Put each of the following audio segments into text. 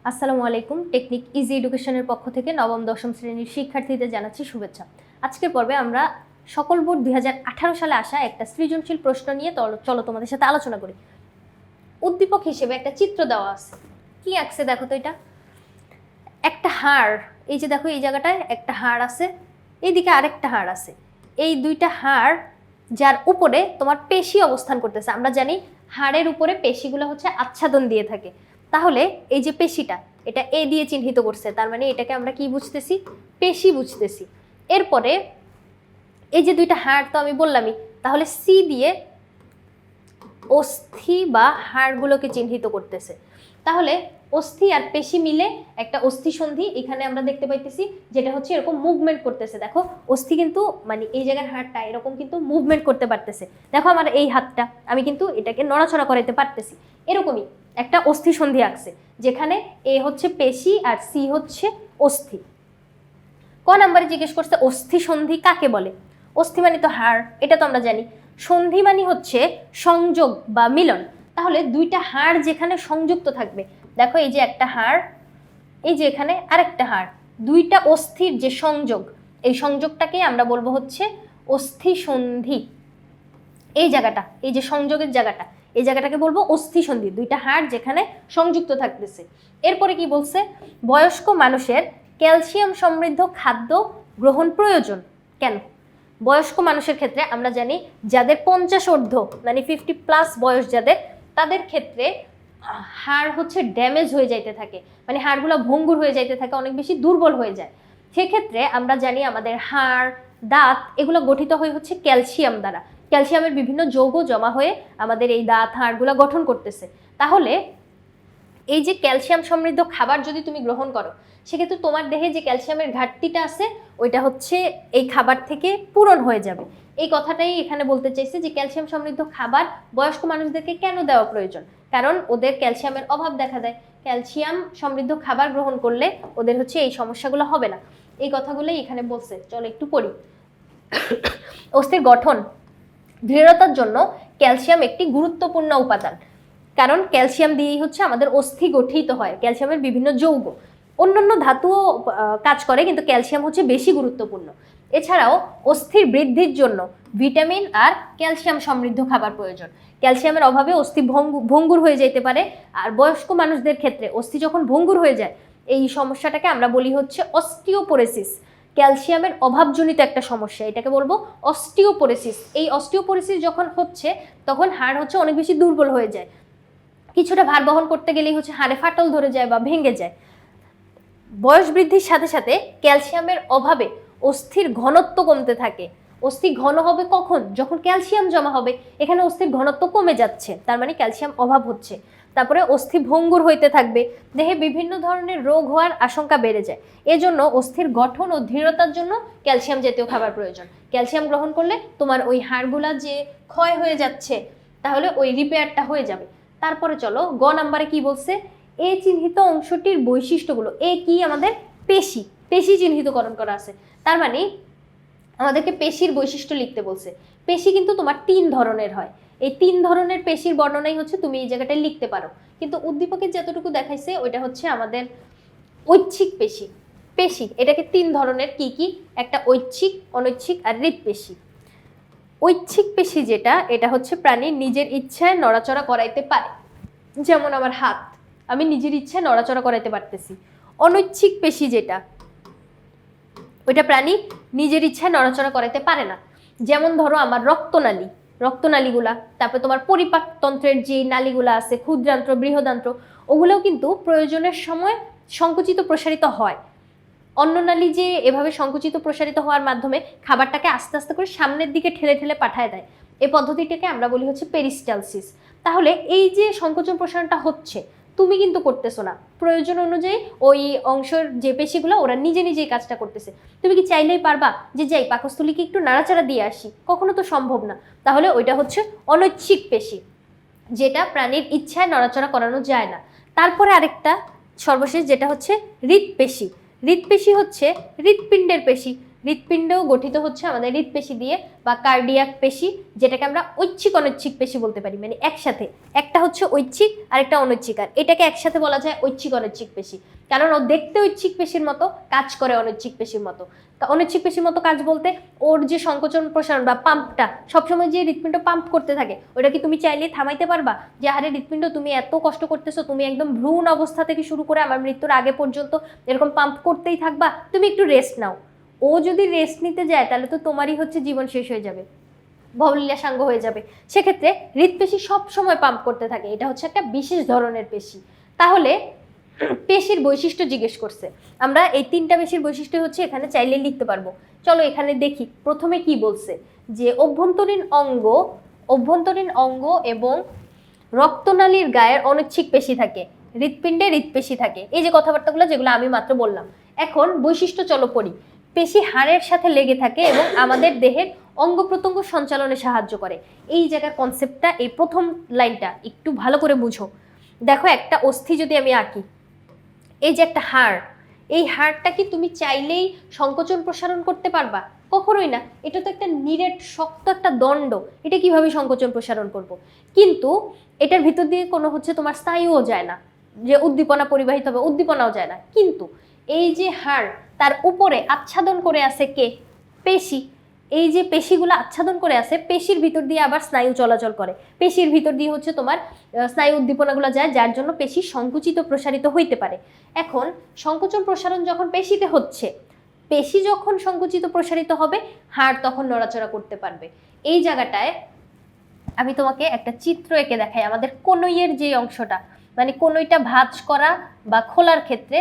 আসসালামু আলাইকুম। Technique easy এডুকেশনের পক্ষ থেকে নবম দশম শ্রেণীর শিক্ষার্থীদের জানাচ্ছি শুভেচ্ছা। আজকের পর্বে আমরা সকল বোর্ড 2018 সালে আসা একটা সৃজনশীল প্রশ্ন নিয়ে চলো তোমাদের সাথে আলোচনা করি। উদ্দীপক হিসেবে একটা চিত্র দেওয়া আছে। কি আঁকছে দেখো তো, এটা একটা হাড়। এই যে দেখো, এই জায়গাটায় একটা হাড় আছে, এইদিকে আরেকটা হাড় আছে। এই দুইটা হাড় যার উপরে তোমার পেশি অবস্থান করতেছে। আমরা জানি হাড়ের উপরে পেশিগুলো হচ্ছে আচ্ছাদন দিয়ে থাকে। তাহলে এই যে পেশিটা, এটা এ দিয়ে চিহ্নিত করছে, তার মানে এটাকে আমরা কি বুঝতেছি? পেশি বুঝতেছি। এরপরে এই যে দুইটা হাড় তো আমি বললামই, তাহলে সি দিয়ে অস্থি বা হাড়গুলোকে চিহ্নিত করতেছে। তাহলে অস্থি আর পেশি মিলে একটা অস্থি সন্ধি এখানে আমরা দেখতে পাইতেছি, যেটা হচ্ছে এরকম মুভমেন্ট করতেছে। দেখো অস্থি কিন্তু মানে এই জায়গার হাড়টা এরকম কিন্তু মুভমেন্ট করতে পারতেছে। দেখো আমার এই হাতটা, আমি কিন্তু এটাকে নড়াচড়া করাইতে পারতেছি। এরকমই একটা অস্থি সন্ধি আঁকছে, যেখানে এ হচ্ছে পেশি আর সি হচ্ছে অস্থি। ক নাম্বারে জিজ্ঞেস করছে অস্থি সন্ধি কাকে বলে? অস্থি মানে তো হাড়, এটা তো আমরা জানি। সন্ধি মানে হচ্ছে সংযোগ বা মিলন। তাহলে দুইটা হাড় যেখানে সংযুক্ত থাকবে, দেখো এই যে একটা হাড়, এই যে এখানে আরেকটা হাড়, দুইটা অস্থির যে সংযোগ, এই সংযোগটাকে আমরা বলবো হচ্ছে অস্থি সন্ধি। এই জায়গাটা, এই যে সংযোগের জায়গাটা, এই জায়গাটাকে বলবো অস্থি সন্ধি, দুইটা হাড় যেখানে সংযুক্ত থাকতেছে। এরপরে কি বলছে? বয়স্ক মানুষের ক্যালসিয়াম সমৃদ্ধ খাদ্য গ্রহণ প্রয়োজন কেন? বয়স্ক মানুষের ক্ষেত্রে আমরা জানি যাদের 50 ঊর্ধ্ব মানে 50+ বয়স যাদের, তাদের ক্ষেত্রে হাড় হচ্ছে ড্যামেজ হয়ে যাইতে থাকে, মানে হাড়গুলো ভঙ্গুর হয়ে যাইতে থাকে, অনেক বেশি দুর্বল হয়ে যায়। সেক্ষেত্রে আমরা জানি আমাদের হাড়, দাঁত এগুলো গঠিত হয়ে হচ্ছে ক্যালসিয়াম দ্বারা। ক্যালসিয়ামের বিভিন্ন যৌগ জমা হয়ে আমাদের এই দাঁত হাড়গুলো গঠন করতেছে। তাহলে এই যে ক্যালসিয়াম সমৃদ্ধ খাবার যদি তুমি গ্রহণ করো, সেক্ষেত্রে তোমার দেহে যে ক্যালসিয়ামের ঘাটতিটা আছে ওইটা হচ্ছে এই খাবার থেকে পূরণ হয়ে যাবে। এই কথাটাই এখানে বলতে চাইছে যে ক্যালসিয়াম সমৃদ্ধ খাবার বয়স্ক মানুষদেরকে কেন দেওয়া প্রয়োজন, কারণ ওদের ক্যালসিয়ামের অভাব দেখা দেয়। ক্যালসিয়াম সমৃদ্ধ খাবার গ্রহণ করলে ওদের হচ্ছে এই সমস্যাগুলো হবে না। এই কথাগুলোই এখানে বলছে। চলো একটু পড়ি। অস্থির গঠন দৃঢ়তার জন্য ক্যালসিয়াম একটি গুরুত্বপূর্ণ উপাদান, কারণ ক্যালসিয়াম দিয়েই হচ্ছে আমাদের অস্থি গঠিত হয়। ক্যালসিয়ামের বিভিন্ন যৌগ, অন্যান্য ধাতুও কাজ করে, কিন্তু ক্যালসিয়াম হচ্ছে বেশি গুরুত্বপূর্ণ। এছাড়াও অস্থির বৃদ্ধির জন্য ভিটামিন আর ক্যালসিয়াম সমৃদ্ধ খাবার প্রয়োজন। ক্যালসিয়ামের অভাবে অস্থি ভঙ্গুর হয়ে যেতে পারে, আর বয়স্ক মানুষদের ক্ষেত্রে অস্থি যখন ভঙ্গুর হয়ে যায়, এই সমস্যাটাকে আমরা বলি হচ্ছে অস্টিওপোরোসিস। ক্যালসিয়ামের অভাবজনিত একটা সমস্যা, এটাকে বলবো অস্টিওপোরোসিস। এই অস্টিওপোরোসিস যখন হচ্ছে, তখন হাড় হচ্ছে অনেক বেশি দুর্বল হয়ে যায়, কিছুটা ভার বহন করতে গেলেই হচ্ছে হাড়ে ফাটল ধরে যায় বা ভেঙে যায়। বয়স বৃদ্ধির সাথে সাথে ক্যালসিয়ামের অভাবে অস্থির ঘনত্ব কমতে থাকে। অস্থি ঘন হবে কখন? যখন ক্যালসিয়াম জমা হবে। এখানে অস্থির ঘনত্ব কমে যাচ্ছে, তার মানে ক্যালসিয়াম অভাব হচ্ছে। তারপরে অস্থি ভঙ্গুর হইতে থাকবে, দেহে বিভিন্ন ধরনের রোগ হওয়ার আশঙ্কা বেড়ে যায়। এজন্য অস্থির গঠন ও দৃঢ়তার জন্য ক্যালসিয়াম জাতীয় খাবার প্রয়োজন। ক্যালসিয়াম গ্রহণ করলে তোমার ওই হাড়গুলা যে ক্ষয় হয়ে যাচ্ছে, তাহলে ওই রিপেয়ারটা হয়ে যাবে। তারপরে চলো গ নাম্বারে কি বলছে? এ চিহ্নিত অংশটির বৈশিষ্ট্যগুলো। এ কি? আমাদের পেশি, পেশি চিহ্নিতকরণ করা আছে। তার মানে আমাদেরকে পেশির বৈশিষ্ট্য লিখতে বলছে। পেশি কিন্তু তোমার 3 ধরনের হয়। এই 3 ধরনের পেশির বর্ণনাই হচ্ছে তুমি এই জায়গাটায় লিখতে পারো, কিন্তু উদ্দীপকের যতটুকু দেখাইছে ওইটা হচ্ছে আমাদের ঐচ্ছিক পেশি। পেশি এটাকে 3 ধরনের, কি কি? একটা ঐচ্ছিক, অনৈচ্ছিক আর হৃৎপেশি। ঐচ্ছিক পেশি যেটা, এটা হচ্ছে প্রাণীর নিজের ইচ্ছায় নড়াচড়া করাইতে পারে, যেমন আমার হাত, আমি নিজের ইচ্ছায় নড়াচড়া করাইতে পারতেছি। অনৈচ্ছিক পেশি যেটা, ওইটা প্রাণী নিজের ইচ্ছায় নড়াচড়া করাইতে পারে না। যেমন ধরো আমার রক্তনালী, রক্তনালীগুলা, তারপরে তোমার পরিপাকতন্ত্রের যে নালীগুলা আছে, ক্ষুদ্রান্ত্র, বৃহদান্ত্র, ওগুলোও কিন্তু প্রয়োজনের সময় সংকুচিত প্রসারিত হয়। অন্ননালী যে এভাবে সংকুচিত প্রসারিত হওয়ার মাধ্যমে খাবারটাকে আস্তে আস্তে করে সামনের দিকে ঠেলে ঠেলে পাঠায় দেয়, এই পদ্ধতিটাকে আমরা বলি হচ্ছে পেরিস্টালসিস। তাহলে এই যে সংকোচন প্রসারণটা হচ্ছে, তুমি কিন্তু করতেছো না, প্রয়োজন অনুযায়ী ওই অংশের যে পেশিগুলো ওরা নিজে নিজেই কাজটা করতেছে। তুমি কি চাইলেই পারবা যে যাই পাকস্থলীকে একটু নাড়াচাড়া দিয়ে আসি? কখনো তো সম্ভব না। তাহলে ওইটা হচ্ছে অনৈচ্ছিক পেশি, যেটা প্রাণীর ইচ্ছায় নড়াচড়া করানো যায় না। তারপরে আরেকটা সর্বশেষ যেটা হচ্ছে হৃৎপেশি। হৃৎপেশি হচ্ছে হৃৎপিণ্ডের পেশি। হৃৎপিণ্ড গঠিত হচ্ছে আমাদের হৃৎপেশি দিয়ে বা কার্ডিয়াক পেশি, যেটাকে আমরা ঐচ্ছিক অনৈচ্ছিক পেশি বলতে পারি। মানে একসাথে, একটা হচ্ছে ঐচ্ছিক আর একটা অনৈচ্ছিক, আর এটাকে একসাথে বলা যায় ঐচ্ছিক অনৈচ্ছিক পেশি। কারণ ও দেখতে ঐচ্ছিক পেশির মতো, কাজ করে অনৈচ্ছিক পেশির মতো। অনৈচ্ছিক পেশির মতো কাজ বলতে ওর যে সংকোচন প্রসারণ বা পাম্পটা সবসময় যে হৃৎপিণ্ড পাম্প করতে থাকে, ওটা কি তুমি চাইলে থামাইতে পারবা? যে আরে হৃৎপিণ্ড তুমি এত কষ্ট করতেছো, তুমি একদম ভ্রূণ অবস্থা থেকে শুরু করে আমার মৃত্যুর আগে পর্যন্ত এরকম পাম্প করতেই থাকবা, তুমি একটু রেস্ট নাও। ও যদি রেস্ট নিতে যায় তাহলে তো তোমারই হচ্ছে জীবন শেষ হয়ে যাবে, ভবলীলা সাঙ্গ হয়ে যাবে। সেক্ষেত্রে হৃৎপেশি সব সময় পাম্প করতে থাকে, এটা হচ্ছে একটা বিশেষ ধরনের পেশি। তাহলে পেশির বৈশিষ্ট্য জিজ্ঞেস করছে, আমরা এই 3টা পেশির বৈশিষ্ট্য হচ্ছে এখানে চাইলে লিখতে পারবো। চলো এখানে দেখি প্রথমে কি বলছে, যে অভ্যন্তরীণ অঙ্গ এবং রক্তনালীর গায়ের অনৈচ্ছিক পেশি থাকে, হৃৎপিণ্ডে হৃৎপেশি থাকে। এই যে কথাবার্তাগুলো যেগুলো আমি মাত্র বললাম। এখন বৈশিষ্ট্য চলো পড়ি। পেশি হাড়ের সাথে লেগে থাকে এবং আমাদের দেহের অঙ্গ প্রত্যঙ্গ সঞ্চালনে সাহায্য করে। এই জায়গার কনসেপ্টটা, এই প্রথম লাইনটা একটু ভালো করে বুঝো। দেখো একটা অস্থি যদি আমি আঁকি, এই যে একটা হাড়, এই হাড়টা কি তুমি চাইলেই সংকোচন প্রসারণ করতে পারবা? কখনোই না। এটা তো একটা নিরেট শক্ত একটা দণ্ড, এটা কিভাবে সংকোচন প্রসারণ করব? কিন্তু এটার ভিতর দিয়ে কোনো হচ্ছে তোমার স্নায়ুও যায় না, যে উদ্দীপনা পরিবাহিত হবে, উদ্দীপনাও যায় না। কিন্তু এই যে হাড়, তার উপরে আচ্ছাদন করে আছে কে? পেশি। এই যে পেশিগুলো আচ্ছাদন করে আছে, পেশির ভিতর দিয়ে আবার স্নায়ু চলাচল করে, পেশির ভিতর দিয়ে হচ্ছে তোমার স্নায়ু উদ্দীপনাগুলো যায়, যার জন্য পেশি সংকুচিত প্রসারিত হইতে পারে। এখন সংকোচন প্রসারণ যখন পেশিতে হচ্ছে, পেশি যখন সংকুচিত প্রসারিত হবে, হাড় তখন নড়াচড়া করতে পারবে। এই জায়গাটায় আমি তোমাকে একটা চিত্র এঁকে দেখাই। আমাদের কনুইয়ের যে অংশটা, মানে কনুইটা ভাঁজ করা বা খোলার ক্ষেত্রে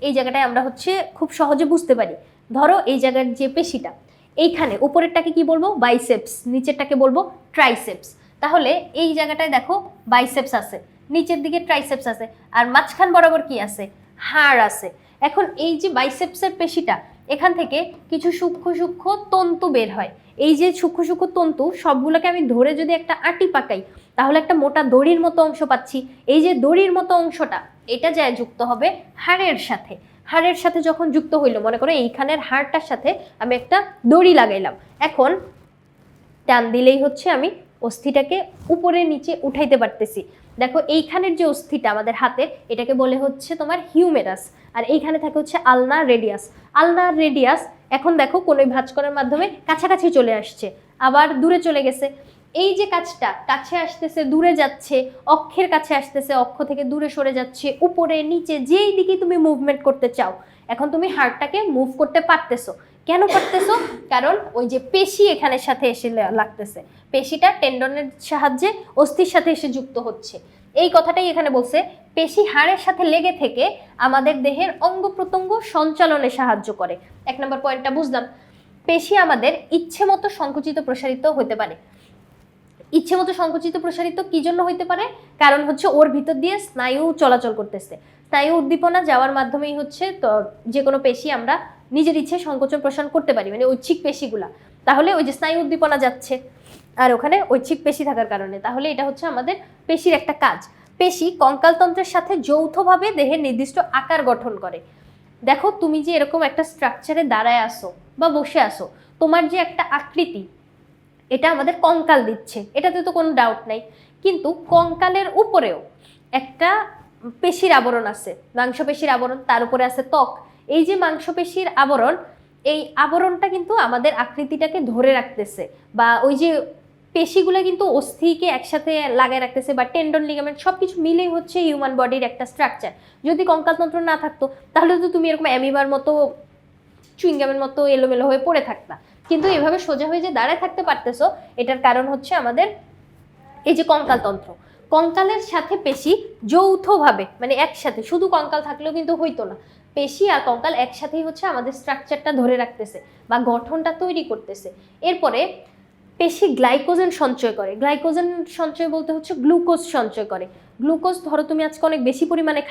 এই জায়গাটায় আমরা হচ্ছে খুব সহজে বুঝতে পারি। ধরো এই জায়গার যে পেশিটা, এইখানে উপরেরটাকে কি বলবো? বাইসেপস, নিচেরটাকে বলবো ট্রাইসেপস। তাহলে এই জায়গাটায় দেখো বাইসেপস আছে, নিচের দিকে ট্রাইসেপস আছে, আর মাঝখান বরাবর কি আছে? হাড় আছে। এখন এই যে বাইসেপসের পেশিটা, এখান থেকে কিছু সূক্ষ্ম সূক্ষ্ম তন্তু বের হয়। এই যে সূক্ষ্ম সূক্ষ্ম তন্তু সবগুলোকে আমি ধরে যদি একটা আটি পাকাই, তাহলে একটা মোটা দড়ির মতো অংশ পাচ্ছি। এই যে দড়ির মতো অংশটা, এটা যায় যুক্ত হবে হাড়ের সাথে। হাড়ের সাথে যখন যুক্ত হইলো, মনে করো এইখানের হাড়টার সাথে আমি একটা দড়ি লাগাইলাম, এখন টান দিলেই হচ্ছে আমি অস্থিটাকে উপরে নিচে উঠাইতে পারতেছি। দেখো এইখানের যে অস্থিটা আমাদের হাতের, এটাকে বলে হচ্ছে তোমার হিউমেরাস, আর এইখানে থাকে হচ্ছে আলনার রেডিয়াস। আলনার রেডিয়াস এখন দেখো কোনোই ভাঁজ করার মাধ্যমে কাছাকাছি চলে আসছে, আবার দূরে চলে গেছে। এই যে কাজটা কাছে আসতেছে, দূরে যাচ্ছে, অক্ষের কাছে আসতেছে, অক্ষ থেকে দূরে সরে যাচ্ছে, উপরে নিচে যেই দিকে তুমি মুভমেন্ট করতে চাও, এখন তুমি হাড়টাকে মুভ করতে পারতেছো। কেন পারতেছো? কারণ ওই যে পেশি এখানের সাথে এসে লাগতেছে, পেশিটা টেন্ডনের সাহায্যে অস্থির সাথে এসে যুক্ত হচ্ছে। এই কথাটাই এখানে বলছে, পেশি হাড়ের সাথে লেগে থেকে আমাদের দেহের অঙ্গ প্রত্যঙ্গ সঞ্চালনে সাহায্য করে। 1 নম্বর পয়েন্টটা বুঝলাম। পেশি আমাদের ইচ্ছে মতো সংকুচিত প্রসারিত হতে পারে। ইচ্ছে মতো সংকুচিত প্রসারিত কি জন্য হইতে পারে? কারণ হচ্ছে ওর ভিতর দিয়ে স্নায়ু চলাচল করতেছে, স্নায়ু উদ্দীপনা যাওয়ার মাধ্যমেই হচ্ছে তো যে কোনো পেশি আমরা নিজের ইচ্ছে সংকোচন প্রসারণ করতে পারি, মানে ঐচ্ছিক পেশিগুলা। তাহলে ওই যে স্নায়ু উদ্দীপনা যাচ্ছে আর ওখানে ঐচ্ছিক পেশি থাকার কারণে, তাহলে এটা হচ্ছে আমাদের পেশির একটা কাজ। পেশি কঙ্কালতন্ত্রের সাথে যৌথভাবে দেহের নির্দিষ্ট আকার গঠন করে। দেখো তুমি যে এরকম একটা স্ট্রাকচারে দাঁড়ায় আসো বা বসে আসো, তোমার যে একটা আকৃতি, এটা আমাদের কঙ্কাল দিচ্ছে, এটাতে তো কোনো ডাউট নাই। কিন্তু কঙ্কালের উপরেও একটা পেশির আবরণ আছে, মাংসপেশির আবরণ, তার উপরে আছে ত্বক। এই যে মাংসপেশির আবরণ, এই আবরণটা কিন্তু আমাদের আকৃতিটাকে ধরে রাখতেছে, বা ওই যে পেশিগুলো কিন্তু অস্থিকে একসাথে লাগায় রাখতেছে, বা টেন্ডন লিগামেন্ট সবকিছু মিলেই হচ্ছে হিউম্যান বডির একটা স্ট্রাকচার। যদি কঙ্কালতন্ত্র না থাকতো তাহলে তো তুমি এরকম অ্যামিবার মতো, চুইংগামের মতো এলোমেলো হয়ে পড়ে থাকতা। কিন্তু এভাবে সোজা হয়ে যে দাঁড়ায় থাকতে পারতেছো, এটার কারণ হচ্ছে আমাদের এই যে কঙ্কালতন্ত্র। কঙ্কালের সাথে পেশি যৌথভাবে, মানে একসাথে, শুধু কঙ্কাল থাকলেও কিন্তু হইতো না, পেশি আর কঙ্কাল একসাথেই হচ্ছে আমাদের স্ট্রাকচারটা ধরে রাখতেছে বা গঠনটা তৈরি করতেছে। এরপরে পেশি গ্লাইকোজেন সঞ্চয় করে। গ্লাইকোজেন সঞ্চয় বলতে হচ্ছে গ্লুকোজ সঞ্চয় করে। গ্লুকোজ ধরো তুমি আজকে অনেক বেশি পরিমাণে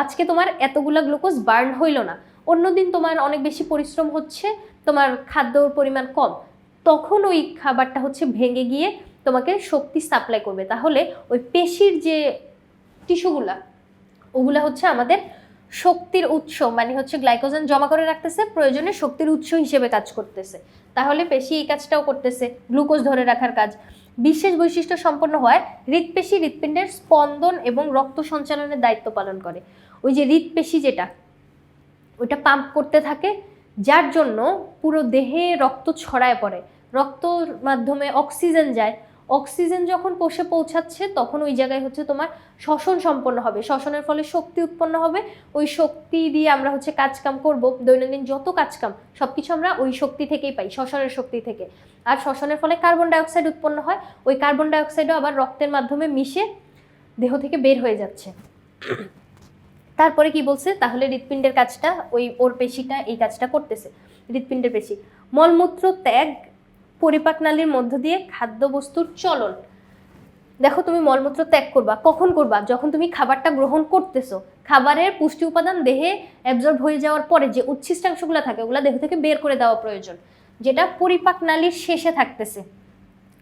আজকে তোমার এতগুলা গ্লুকোজ বার্ন হইল না, অন্যদিন তোমার অনেক বেশি পরিশ্রম হচ্ছে, তোমার খাদ্যর পরিমাণ কম, তখন ওই খাবারটা হচ্ছে ভেঙে গিয়ে তোমাকে শক্তি সাপ্লাই করবে। তাহলে ওই পেশির যে টিস্যুগুলা, ওগুলা হচ্ছে আমাদের শক্তির উৎস, মানে হচ্ছে গ্লাইকোজেন জমা করে রাখতেছে, প্রয়োজনে শক্তির উৎস হিসেবে কাজ করতেছে। তাহলে পেশি এই কাজটাও করতেছে, গ্লুকোজ ধরে রাখার কাজ। বিশেষ বৈশিষ্ট্য সম্পন্ন হয় হৃৎপেশি হৃৎপিণ্ডের স্পন্দন এবং রক্ত সঞ্চালনের দায়িত্ব পালন করে। ওই যে হৃৎপেশি যেটা, ওইটা পাম্প করতে থাকে, যার জন্য পুরো দেহে রক্ত ছড়ায় পড়ে, রক্তর মাধ্যমে অক্সিজেন যায়, অক্সিজেন যখন কোষে পৌঁছাচ্ছে তখন ওই জায়গায় হচ্ছে তোমার শ্বসন সম্পন্ন হবে, শ্বসনের ফলে শক্তি উৎপন্ন হবে, ওই শক্তি দিয়ে আমরা হচ্ছে কাজকাম করব, দৈনন্দিন যত কাজকাম সবকিছু আমরা ওই শক্তি থেকেই পাই, শ্বসনের শক্তি থেকে। আর শ্বসনের ফলে কার্বন ডাইঅক্সাইড উৎপন্ন হয়, ওই কার্বন ডাইঅক্সাইডও আবার রক্তের মাধ্যমে মিশে দেহ থেকে বের হয়ে যাচ্ছে। তারপরে কি বলছে, তাহলে হৃৎপিণ্ডের কাজটা ওর পেশিটা এই কাজটা করতেছে, হৃৎপিণ্ডের পেশি। মলমূত্র ত্যাগ, পরিপাক নালীর মধ্য দিয়ে খাদ্যবস্তুর চলন। দেখো তুমি মলমূত্র ত্যাগ করবা কখন করবা, যখন তুমি খাবারটা গ্রহণ করতেছো, খাবারের পুষ্টি উপাদান দেহে অ্যাবজর্ব হয়ে যাওয়ার পরে যে উচ্ছিষ্টাংশগুলো থাকে ওগুলো দেহ থেকে বের করে দেওয়া প্রয়োজন, যেটা পরিপাক নালীর শেষে থাকতেছে,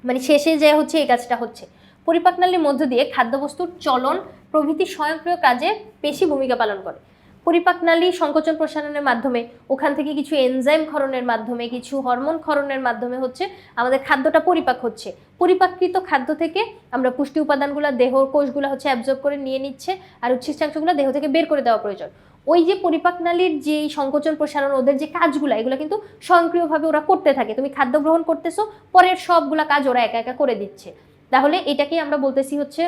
মানে শেষে যে হচ্ছে এই কাজটা হচ্ছে। পরিপাক নালীর মধ্য দিয়ে খাদ্যবস্তুর চলন প্রভৃতি স্বয়ংক্রিয় কাজে পেশি ভূমিকা পালন করে। পরিপাক নালী সংকোচন প্রসারণের মাধ্যমে, ওখান থেকে কিছু এনজাইম ক্ষরণের মাধ্যমে, কিছু হরমোন ক্ষরণের মাধ্যমে হচ্ছে আমাদের খাদ্যটা পরিপাক হচ্ছে। পরিপাককৃত খাদ্য থেকে আমরা পুষ্টি উপাদানগুলো দেহর কোষগুলো হচ্ছে অ্যাবজর্ব করে নিয়ে নিচ্ছে, আর উচ্ছিষ্টাংশগুলো দেহ থেকে বের করে দেওয়া প্রয়োজন। ওই যে পরিপাক নালীর যে সংকোচন প্রসারণ, ওদের যে কাজগুলো, এগুলো কিন্তু স্বয়ংক্রিয়ভাবে ওরা করতে থাকে। তুমি খাদ্য গ্রহণ করতেছো, পরের সবগুলা কাজ ওরা একা একা করে দিচ্ছে। তাহলে এটাকেই আমরা বলতেছি হচ্ছে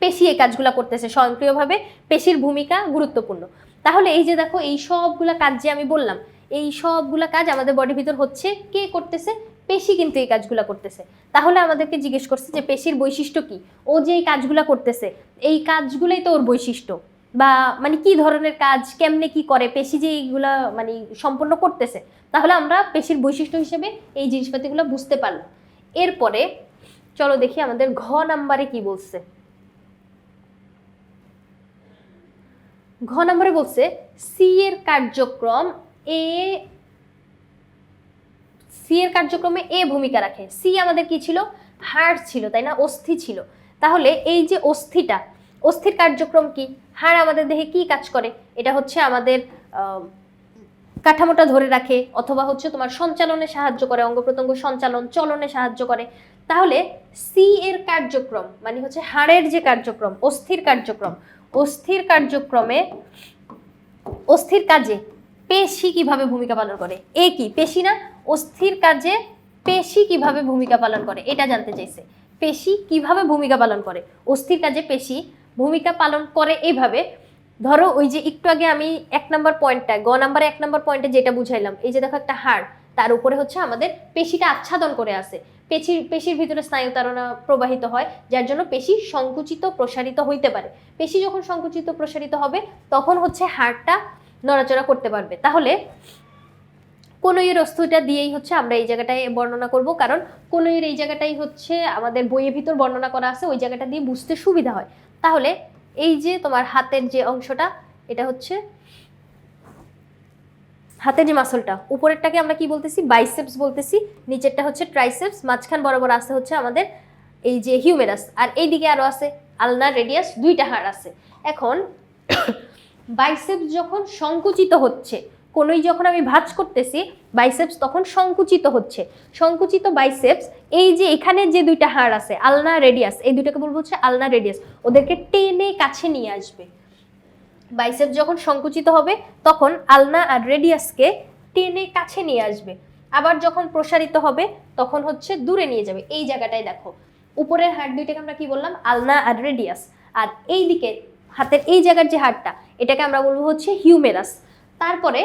পেশি এই কাজগুলো করতেছে স্বয়ংক্রিয়ভাবে, পেশির ভূমিকা গুরুত্বপূর্ণ। তাহলে এই যে দেখো এই সবগুলা কাজ যে আমি বললাম, এই সবগুলা কাজ আমাদের বডির ভিতর হচ্ছে, কে করতেছে? পেশি কিন্তু এই কাজগুলো করতেছে। তাহলে আমাদেরকে জিজ্ঞেস করছে যে পেশির বৈশিষ্ট্য কি, ও যে এই কাজগুলো করতেছে, এই কাজগুলোই তো ওর বৈশিষ্ট্য, বা মানে কি ধরনের কাজ, কেমনে কি করে পেশি যে এইগুলা মানে সম্পন্ন করতেছে। তাহলে আমরা পেশির বৈশিষ্ট্য হিসেবে এই জিনিসপাতিগুলো বুঝতে পারলাম। এরপরে চলো দেখি আমাদের ঘ নাম্বারে কি বলছে। ঘ নম্বরে বলছে সি এর কার্যক্রমে এ ভূমিকা রাখে। সি আমাদের কি ছিল? হাড় ছিল, তাই না? অস্থি ছিল। তাহলে এই যে অস্থির কার্যক্রম কি? হাড় আমাদের দেহে কি কাজ করে? এটা হচ্ছে আমাদের কাঠামোটা ধরে রাখে, অথবা হচ্ছে তোমার সঞ্চালনে সাহায্য করে, অঙ্গ প্রত্যঙ্গ সঞ্চালন চলনে সাহায্য করে। তাহলে সি এর কার্যক্রম মানে হচ্ছে হাড়ের যে কার্যক্রম, অস্থির কার্যক্রমে, অস্থির কাজে পেশি কিভাবে ভূমিকা পালন করে? এ কি পেশি না? অস্থির কাজে পেশি কিভাবে ভূমিকা পালন করে এটা জানতে চাইছে। পেশি কিভাবে ভূমিকা পালন করে? অস্থির কাজে পেশি ভূমিকা পালন করে এইভাবে। ধরো ওই যে একটু আগে আমি 1 নম্বর পয়েন্টটা, গ নাম্বারে 1 নম্বর পয়েন্টে যেটা বুঝাইলাম, এই যে দেখো একটা হাড়, তার উপরে হচ্ছে আমাদের পেশিটা আচ্ছাদন করে আছে, পেশির ভিতরে স্নায়ুতারণা প্রবাহিত হয়, যার জন্য পেশি সংকুচিত প্রসারিত হইতে পারে। পেশি যখন সংকুচিত প্রসারিত হবে তখন হচ্ছে হাড়টা নড়াচড়া করতে পারবে। তাহলে কনুইয়ের অস্থিটা দিয়েই হচ্ছে আমরা এই জায়গাটায় বর্ণনা করব, কারণ কনুইয়ের এই জায়গাটাই হচ্ছে আমাদের বইয়ের ভিতর বর্ণনা করা আছে, ওই জায়গাটা দিয়ে বুঝতে সুবিধা হয়। তাহলে এই যে তোমার হাতের যে অংশটা, এটা হচ্ছে হাতের যে মাসলটা, উপরেরটাকে আমরা কি বলতেছি? বাইসেপস বলতেছি, নিচেরটা হচ্ছে ট্রাইসেপস, মাঝখান বরাবর আছে হচ্ছে আমাদের এই যে হিউমেরাস, আর এইদিকে আরো আছে আলনার রেডিয়াস, দুইটা হাড় আছে। এখন বাইসেপস যখন সংকুচিত হচ্ছে, কোনোই যখন আমি ভাঁজ করতেছি, বাইসেপস তখন সংকুচিত হচ্ছে। সংকুচিত বাইসেপস এই যে এখানে যে দুইটা হাড় আছে আলনা রেডিয়াস, এই দুইটাকে বলবো হচ্ছে আলনা রেডিয়াস, ওদেরকে টেনে কাছে নিয়ে আসবে। বাইসেপস যখন সংকুচিত হবে তখন আলনা আর রেডিয়াসকে টেনে কাছে নিয়ে আসবে, আবার যখন প্রসারিত হবে তখন হচ্ছে দূরে নিয়ে যাবে। এই জায়গাটায় দেখো উপরের হাড় দুইটাকে আমরা কি বললাম? আলনা আর রেডিয়াস। আর এই দিকে হাতের এই জায়গার যে হাড়টা, এটাকে আমরা বলবো হচ্ছে হিউমেরাস। তারপরে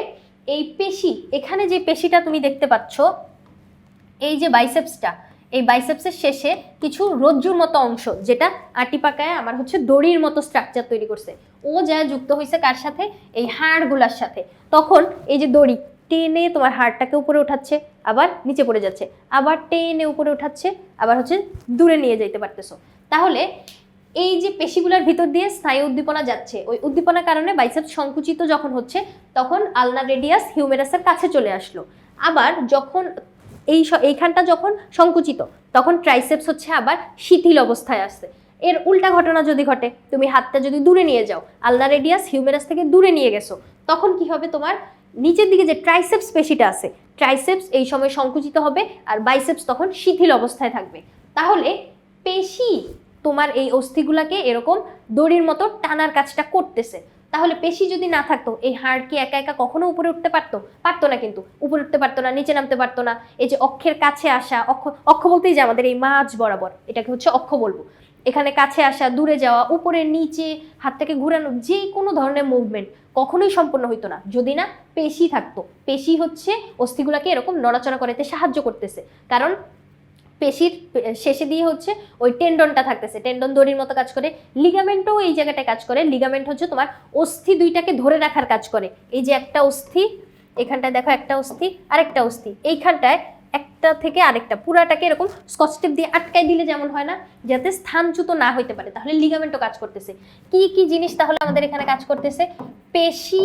এই পেশি, এখানে যে পেশিটা তুমি দেখতে পাচ্ছ, এই যে বাইসেপসটা, এই বাইসেপসের শেষে কিছু রজ্জুর মতো অংশ, যেটা আটি পাকায় আমার হচ্ছে দড়ির মতো স্ট্রাকচার তৈরি করছে, ও যা যুক্ত হয়েছে কার সাথে? এই হাড়গুলার সাথে। তখন এই যে দড়ি টেনে তোমার হাড়টাকে উপরে উঠাচ্ছে, আবার নিচে পড়ে যাচ্ছে, আবার টেনে উপরে উঠাচ্ছে, আবার হচ্ছে দূরে নিয়ে যাইতে পারতেছো। তাহলে এই যে পেশিগুলোর ভিতর দিয়ে স্নায়ু উদ্দীপনা যাচ্ছে, ওই উদ্দীপনার কারণে বাইসেপস সংকুচিত যখন হচ্ছে তখন আলনা রেডিয়াস হিউমেরাসের কাছে চলে আসলো। আবার যখন এইখানটা যখন সংকুচিত তখন ট্রাইসেপস হচ্ছে আবার শিথিল অবস্থায় আসছে। এর উল্টা ঘটনা যদি ঘটে, তুমি হাতটা যদি দূরে নিয়ে যাও, আলনা রেডিয়াস হিউমেরাস থেকে দূরে নিয়ে গেছো, তখন কি হবে, তোমার নিচের দিকে যে ট্রাইসেপস পেশিটা আছে, ট্রাইসেপস এই সময় সংকুচিত হবে আর বাইসেপস তখন শিথিল অবস্থায় থাকবে। তাহলে পেশি তোমার এই অস্থিগুলাকে এরকম দড়ির মতো টানার কাজটা করতেছে। তাহলে পেশি যদি না থাকতো এই হাড় কি একা একা কখনো উপরে উঠতে পারতো? পারতো না, কিন্তু উপরে উঠতে পারতো না, নিচে নামতে পারতো না। এই যে অক্ষের কাছে আসা, অক্ষ অক্ষ বলতেই যে আমাদের এই মাঝ বরাবর, এটাকে হচ্ছে অক্ষ বলবো। এখানে কাছে আসা, দূরে যাওয়া, উপরে নিচে হাতটাকে ঘুরানো, যে কোনো ধরনের মুভমেন্ট কখনোই সম্পূর্ণ হইতো না যদি না পেশি থাকতো। পেশি হচ্ছে অস্থিগুলাকে এরকম নড়াচড়া করতে সাহায্য করতেছে, কারণ পেশির শেষে দিয়ে হচ্ছে ওই টেন্ডনটা থাকতেছে, টেন্ডন দড়ির মতো কাজ করে। লিগামেন্টও এই জায়গাটায় কাজ করে। লিগামেন্ট হচ্ছে তোমার অস্থি দুইটাকে ধরে রাখার কাজ করে। এই যে একটা অস্থি, এখানটায় দেখো একটা অস্থি, আরেকটা অস্থি, এইখানটায় একটা থেকে আরেকটা পুরাটাকে এরকম স্কচ টেপ দিয়ে আটকাই দিলে যেমন হয় না, যাতে স্থানচ্যুত না হইতে পারে, তাহলে লিগামেন্টও কাজ করতেছে। কি কি জিনিস তাহলে আমাদের এখানে কাজ করতেছে? পেশি,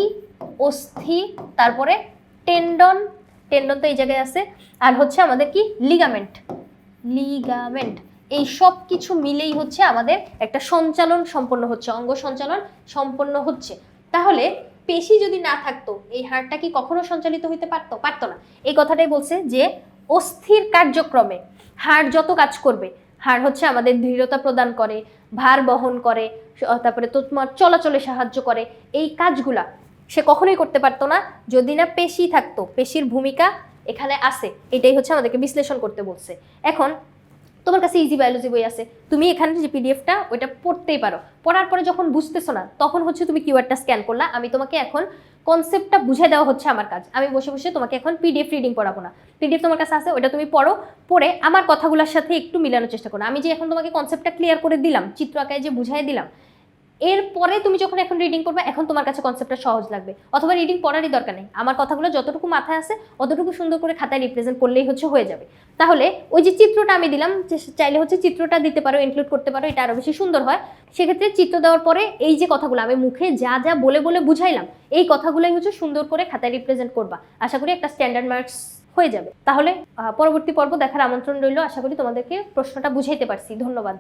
অস্থি, তারপরে টেন্ডন, টেন্ডন তো এই জায়গায় আছে, আর হচ্ছে আমাদের কি লিগামেন্ট, লিগামেন্ট। এই সব কিছু মিলেই হচ্ছে আমাদের একটা সঞ্চালন সম্পন্ন হচ্ছে, অঙ্গ সঞ্চালন সম্পন্ন হচ্ছে। তাহলে পেশি যদি না থাকতো এই হাড়টা কি কখনো সঞ্চালিত হইতে পারতো? পারতো না। এই কথাটাই বলছে যে অস্থির কার্যক্রমে হাড় যত কাজ করবে, হাড় হচ্ছে আমাদের দৃঢ়তা প্রদান করে, ভার বহন করে, তারপরে তোমার চলাচলে সাহায্য করে, এই কাজগুলা সে কখনোই করতে পারতো না যদি না পেশি থাকতো। পেশির ভূমিকা এখানে আছে, এটাই হচ্ছে আমাদেরকে বিশ্লেষণ করতে বলছে। এখন তোমার কাছে ইজি বায়োলজি বই আছে, তুমি এখানে যে পিডিএফটা ওইটা পড়তেই পারো। পড়ার পরে যখন বুঝতেছো না তখন হচ্ছে তুমি কিওয়ার্ডটা স্ক্যান করলা। আমি তোমাকে এখন কনসেপ্টটা বুঝে দেওয়া হচ্ছে আমার কাজ। আমি বসে বসে তোমাকে এখন পিডিএফ রিডিং পড়াবো না। পিডিএফ তোমার কাছে আছে, ওটা তুমি পড়ো, পড়ে আমার কথাগুলোর সাথে একটু মিলানোর চেষ্টা করো। আমি যে এখন তোমাকে কনসেপ্টটা ক্লিয়ার করে দিলাম, চিত্র আঁকায় যে বুঝাই দিলাম, এরপরে তুমি যখন এখন রিডিং করবে, এখন তোমার কাছে কনসেপ্টটা সহজ লাগবে। অথবা রিডিং পড়ারই দরকার নেই, আমার কথাগুলো যতটুকু মাথায় আছে অতটুকু সুন্দর করে খাতায় রিপ্রেজেন্ট করলেই হচ্ছে হয়ে যাবে। তাহলে ওই যে চিত্রটা আমি দিলাম, চাইলে হচ্ছে চিত্রটা দিতে পারো, ইনক্লুড করতে পারো, এটা আরো বেশি সুন্দর হয়। সেক্ষেত্রে চিত্র দেওয়ার পরে এই যে কথাগুলো আমি মুখে যা যা বলে বলে বুঝাইলাম, এই কথাগুলোই হচ্ছে সুন্দর করে খাতায় রিপ্রেজেন্ট করবা। আশা করি একটা স্ট্যান্ডার্ড মার্কস হয়ে যাবে। তাহলে পরবর্তী পর্ব দেখার আমন্ত্রণ রইল। আশা করি তোমাদেরকে প্রশ্নটা বুঝাইতে পারছি। ধন্যবাদ।